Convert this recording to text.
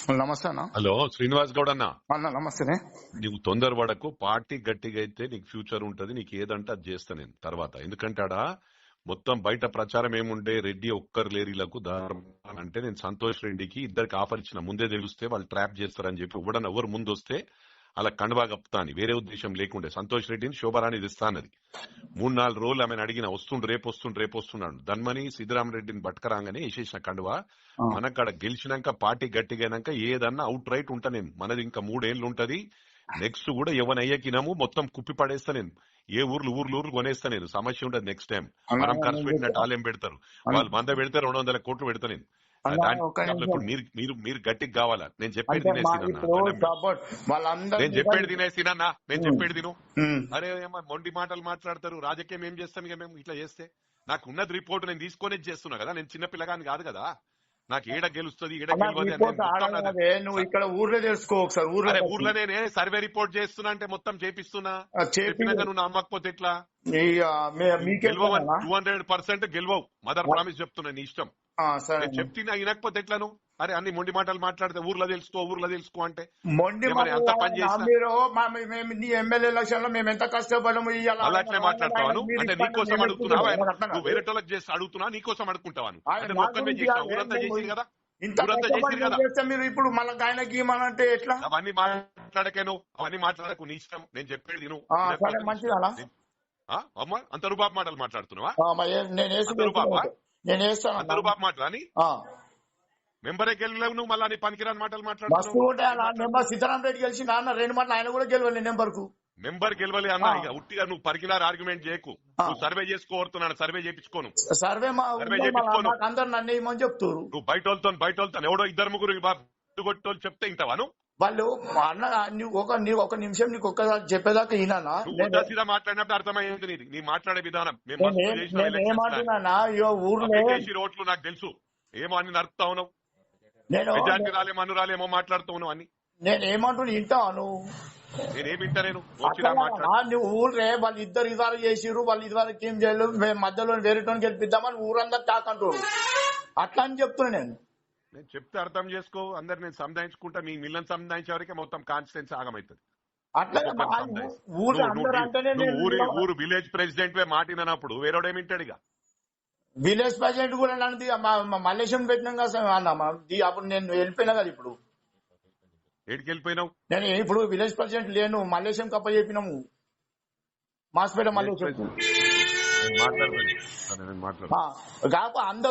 నమస్తే అన్న. హలో శ్రీనివాస్ గౌడ్ అన్న, అన్న నమస్తేనే. నీకు తొందరపడకు. పార్టీ గట్టిగా అయితే నీకు ఫ్యూచర్ ఉంటది. నీకు ఏదంటే అది చేస్తా నేను తర్వాత. ఎందుకంటే ఆడ మొత్తం బయట ప్రచారం ఏముండే, రెడ్డి ఒక్కరు లేరీలకు దారుణం అంటే నేను సంతోష్ రెడ్డికి ఇద్దరికి ఆఫర్ ఇచ్చిన. ముందే తెలిస్తే వాళ్ళు ట్రాప్ చేస్తారని చెప్పి ఇవ్వడం, ఎవరు ముందు వస్తే అలా కండువా కప్తా అని వేరే ఉద్దేశం లేకుండే. సంతోష్ రెడ్డిని శోభరాణి తెస్తానది 3-4 రోజులు ఆమెను అడిగిన, వస్తుండు రేపు వస్తున్నాడు. ధన్మని సిద్ధరామరెడ్డిని బట్కరాగానే వేసేసిన కండువా. మనకాడ గెలిచినాక పార్టీ గట్టిగానాక ఏదన్నా అవుట్ రైట్ ఉంటా నేను. మనది ఇంకా 3 ఏళ్ళు ఉంటది. నెక్స్ట్ కూడా ఎవనయ్యకినాము మొత్తం కుప్పి పడేస్తా నేను. ఏ ఊర్లు కొనేస్తా నేను. సమస్య ఉండదు. నెక్స్ట్ టైం మనం ఖర్చు పెట్టినట్టు వాళ్ళు ఏం పెడతారు, వాళ్ళు 100 పెడితే 200 కోట్లు పెడతా నేను. ఇప్పుడు మీరు గట్టికి కావాలా? నేను చెప్పేది నేను చెప్పేది తినేసినా నేను చెప్పేది తిను. అరే ఏమో మొండి మాటలు మాట్లాడతారు. రాజకీయం ఏం చేస్తాం ఇక మేము ఇట్లా చేస్తే? నాకు ఉన్నది రిపోర్ట్ నేను తీసుకొని చేస్తున్నా కదా. నేను చిన్న పిల్లగాని కాదు కదా. నాకు ఏడ గెలుస్తుంది ఏడ నువ్వు ఇక్కడ ఊర్లో తెలుసుకో ఒకసారి. ఊర్లో నేనే సర్వే రిపోర్ట్ చేస్తున్నా అంటే మొత్తం చేపిస్తున్నా. చెప్పినాక నువ్వు నమ్మకపోతే ఎట్లా? 200% గెలవవు. మదర్ ప్రామిస్ చెప్తున్నా, నీ ఇష్టం. చెప్తున్నా వినకపోతే ఎట్లా నువ్వు? అరే అన్ని మొండి మాటలు మాట్లాడితే ఊర్లో తెలుసుకో అంటే మొండి అంత పని చేసిన ఎమ్మెల్యే ఎలక్షన్ లో మేము ఎంత కష్టపడము. అలా అట్లే మాట్లాడతావాను అంటే నీకోసం అడుగుతున్నావా? నువ్వు వేరే వాళ్ళకి చేసి అడుగుతున్నా, నీకోసం అడుగుకుంటావాను అంటే మొక్కమే చేసిన ఊరంతా చేసి కదా. మీరు ఇప్పుడు మళ్ళీ ఆయనకి ఇవ్వమంటే ఎట్లా? అవన్నీ మాట్లాడకేను, అవన్నీ మాట్లాడకు, నీ ఇష్టం. నేను చెప్పేది నువ్వు మంచిదా అమ్మా. అంత రూపాపు మాటలు మాట్లాడుతున్నావా? నేను వేస్తాను అంత రూపాపు మాటలు అని మెంబరే గెలలేవు నువ్వు. మళ్ళీ పనికిరాని మాటలు మాట్లాడుతున్నావు. సీతారామరెడ్డి గెలిచి నాన్న 2 మాటలు ఆయన కూడా గెలవాలి. మెంబర్ గెలవాలి అన్న. ఉట్టిగా నువ్వు పరికినారు ఆర్గ్యుమెంట్ చేయకు. నువ్వు సర్వే చేసుకోరుతున్నాను. సర్వే చేయించుకోను. సర్వే అందరు నన్ను ఏమని చెప్తారు. నువ్వు బయట వాళ్ళతో ఎవడో 2-3 కొట్టోళ్ళు చెప్తే ఇంటవాను. వాళ్ళు అన్న ఒక నిమిషం నీకు ఒక్కసారి చెప్పేదాకా ఈయన మాట్లాడినప్పుడు అర్థమైంది నీది. నీ మాట్లాడే విధానం. ఏమంటున్నా ఊర్లో రోడ్లు నాకు తెలుసు. ఏమో అన్ని నడుపుతా ఉన్నావు. మెజార్టీ రాలేమో మాట్లాడుతూ ఉన్నావు అని. నేనేమంటున్నా వింటాను. నేనేం వింటా? నేను నువ్వు ఊర్లే వాళ్ళు ఇద్దరు చేసిరు, వాళ్ళు ఇదివరకు ఏం చేయలేదు, మేము మధ్యలో వేరేటోని గెలిపిద్దామని ఊరందరూ తాకంటారు. అట్లా అని చెప్తున్నా నేను చెప్తే అర్థం చేసుకో. అందరు నేను సంధాయించుకుంటా. మీ మిల్లని సంధాయించే వరకే మొత్తం కాన్స్టిట్యూన్సీ ఆగమవుతుంది. ఊరు విలేజ్ ప్రెసిడెంట్ మాటినప్పుడు వేరేడేమింటాడు? ఇక విలేజ్ ప్రెసిడెంట్ కూడా నన్ను మల్లేశం పెట్టినాం కదా అప్పుడు నేను వెళ్ళిపోయినా కదా. ఇప్పుడు ఏడికి వెళ్ళిపోయినావు? నేను ఇప్పుడు విలేజ్ ప్రెసిడెంట్ లేను, మల్లేశం కప్ప చెప్పినాము. మాస్పేట మల్లేశం మాట్లాడతాను. కాక అందరూ